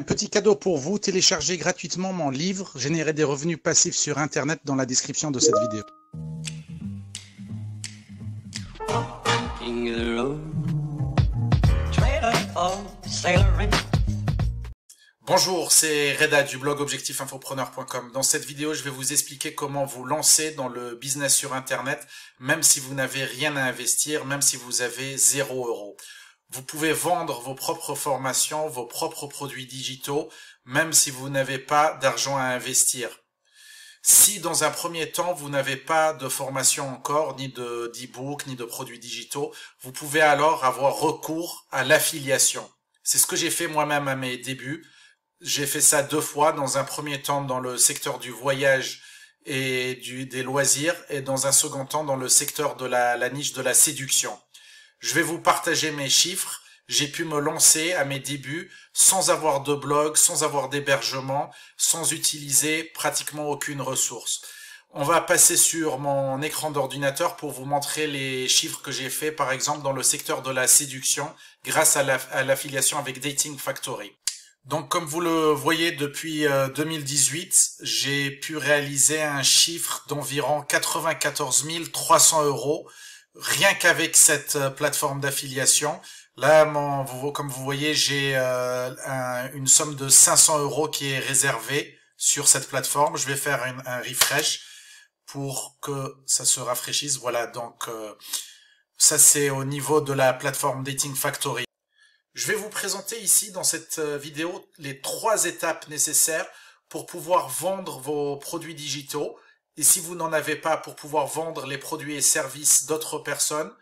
petit cadeau pour vous, téléchargez gratuitement mon livre « Générer des revenus passifs sur Internet » dans la description de cette vidéo. Bonjour, c'est Reda du blog objectifinfopreneur.com. Dans cette vidéo, je vais vous expliquer comment vous lancer dans le business sur Internet, même si vous n'avez rien à investir, même si vous avez 0 €. Vous pouvez vendre vos propres formations, vos propres produits digitaux, même si vous n'avez pas d'argent à investir. Si dans un premier temps, vous n'avez pas de formation encore, ni d'e-book, ni de produits digitaux, vous pouvez alors avoir recours à l'affiliation. C'est ce que j'ai fait moi-même à mes débuts. J'ai fait ça 2 fois, dans un premier temps dans le secteur du voyage et des loisirs, et dans un second temps dans le secteur de la niche de la séduction. Je vais vous partager mes chiffres. J'ai pu me lancer à mes débuts sans avoir de blog, sans avoir d'hébergement, sans utiliser pratiquement aucune ressource. On va passer sur mon écran d'ordinateur pour vous montrer les chiffres que j'ai fait, par exemple, dans le secteur de la séduction, grâce à l'affiliation avec Dating Factory. Donc, comme vous le voyez, depuis 2018, j'ai pu réaliser un chiffre d'environ 94 300 €, rien qu'avec cette plateforme d'affiliation. Là, comme vous voyez, j'ai une somme de 500 € qui est réservée sur cette plateforme. Je vais faire un refresh pour que ça se rafraîchisse. Voilà, donc ça c'est au niveau de la plateforme Dating Factory. Je vais vous présenter ici dans cette vidéo les 3 étapes nécessaires pour pouvoir vendre vos produits digitaux. Et si vous n'en avez pas, pour pouvoir vendre les produits et services d'autres personnes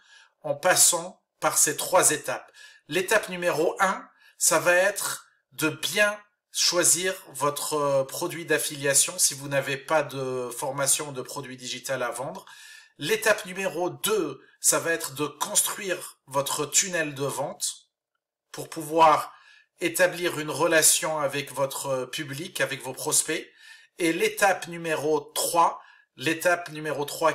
en passant par ces 3 étapes. L'étape numéro 1, ça va être de bien choisir votre produit d'affiliation si vous n'avez pas de formation de produit digital à vendre. L'étape numéro 2, ça va être de construire votre tunnel de vente pour pouvoir établir une relation avec votre public, avec vos prospects. Et l'étape numéro 3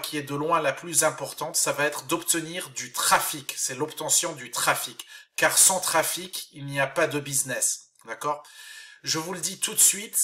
qui est de loin la plus importante, ça va être d'obtenir du trafic. C'est l'obtention du trafic. Car sans trafic, il n'y a pas de business. D'accord? Je vous le dis tout de suite,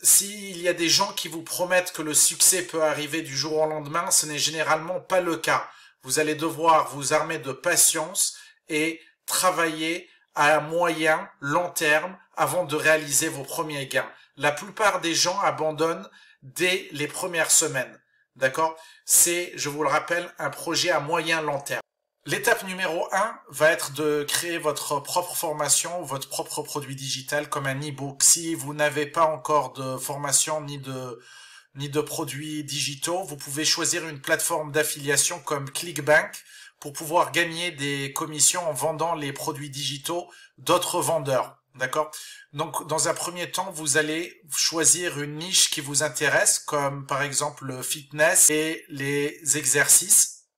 s'il y a des gens qui vous promettent que le succès peut arriver du jour au lendemain, ce n'est généralement pas le cas. Vous allez devoir vous armer de patience et travailler à moyen, long terme avant de réaliser vos premiers gains. La plupart des gens abandonnent dès les premières semaines. D'accord? C'est, je vous le rappelle, un projet à moyen, long terme. L'étape numéro 1 va être de créer votre propre formation, votre propre produit digital comme un e-book. Si vous n'avez pas encore de formation ni de produits digitaux, vous pouvez choisir une plateforme d'affiliation comme ClickBank pour pouvoir gagner des commissions en vendant les produits digitaux d'autres vendeurs. D'accord? Donc, dans un premier temps, vous allez choisir une niche qui vous intéresse, comme par exemple le fitness et les exercices.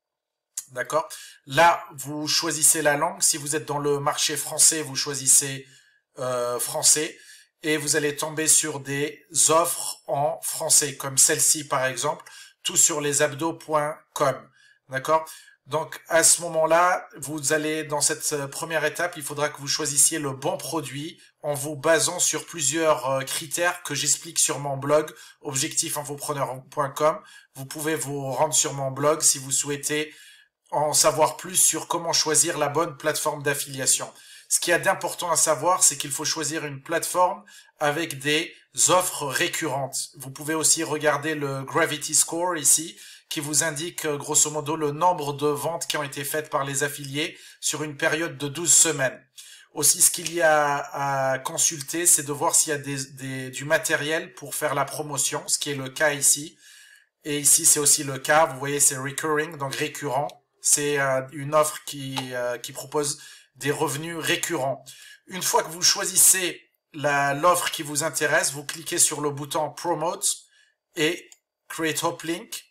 D'accord? Là, vous choisissez la langue. Si vous êtes dans le marché français, vous choisissez français. Et vous allez tomber sur des offres en français, comme celle-ci par exemple, tout sur lesabdos.com. D'accord? Donc, à ce moment-là, vous allez, dans cette première étape, il faudra que vous choisissiez le bon produit en vous basant sur plusieurs critères que j'explique sur mon blog, objectifinfopreneur.com. Vous pouvez vous rendre sur mon blog si vous souhaitez en savoir plus sur comment choisir la bonne plateforme d'affiliation. Ce qu'il y a d'important à savoir, c'est qu'il faut choisir une plateforme avec des offres récurrentes. Vous pouvez aussi regarder le Gravity Score ici, qui vous indique grosso modo le nombre de ventes qui ont été faites par les affiliés sur une période de 12 semaines. Aussi, ce qu'il y a à consulter, c'est de voir s'il y a du matériel pour faire la promotion, ce qui est le cas ici. Et ici, c'est aussi le cas. Vous voyez, c'est recurring, donc récurrent. C'est une offre qui propose des revenus récurrents. Une fois que vous choisissez l'offre qui vous intéresse, vous cliquez sur le bouton Promote et Create Hop Link.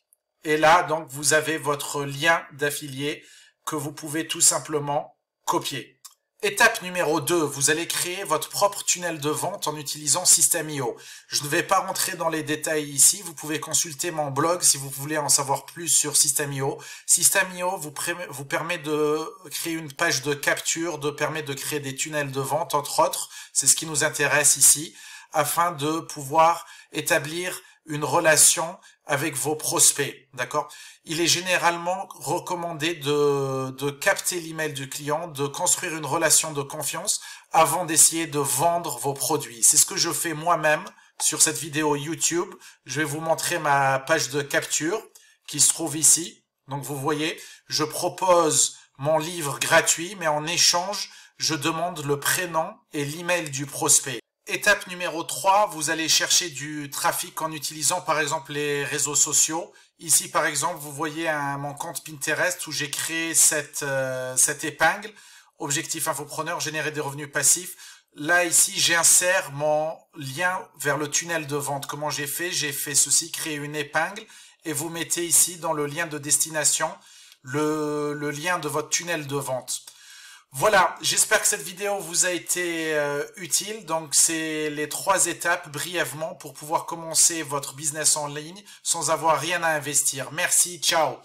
Et là, donc, vous avez votre lien d'affilié que vous pouvez tout simplement copier. Étape numéro 2, vous allez créer votre propre tunnel de vente en utilisant System.io. Je ne vais pas rentrer dans les détails ici, vous pouvez consulter mon blog si vous voulez en savoir plus sur System.io. System.io vous permet de créer une page de capture, permet de créer des tunnels de vente, entre autres, c'est ce qui nous intéresse ici, afin de pouvoir établir une relation avec vos prospects, d'accord? Il est généralement recommandé de capter l'email du client, de construire une relation de confiance avant d'essayer de vendre vos produits. C'est ce que je fais moi-même sur cette vidéo YouTube. Je vais vous montrer ma page de capture qui se trouve ici. Donc vous voyez, je propose mon livre gratuit, mais en échange, je demande le prénom et l'email du prospect. Étape numéro 3, vous allez chercher du trafic en utilisant par exemple les réseaux sociaux. Ici par exemple, vous voyez mon compte Pinterest où j'ai créé cette épingle, Objectif Infopreneur, générer des revenus passifs. Là ici, j'insère mon lien vers le tunnel de vente. Comment j'ai fait? J'ai fait ceci, créer une épingle et vous mettez ici dans le lien de destination le lien de votre tunnel de vente. Voilà, j'espère que cette vidéo vous a été utile. Donc, c'est les 3 étapes brièvement pour pouvoir commencer votre business en ligne sans avoir rien à investir. Merci, ciao!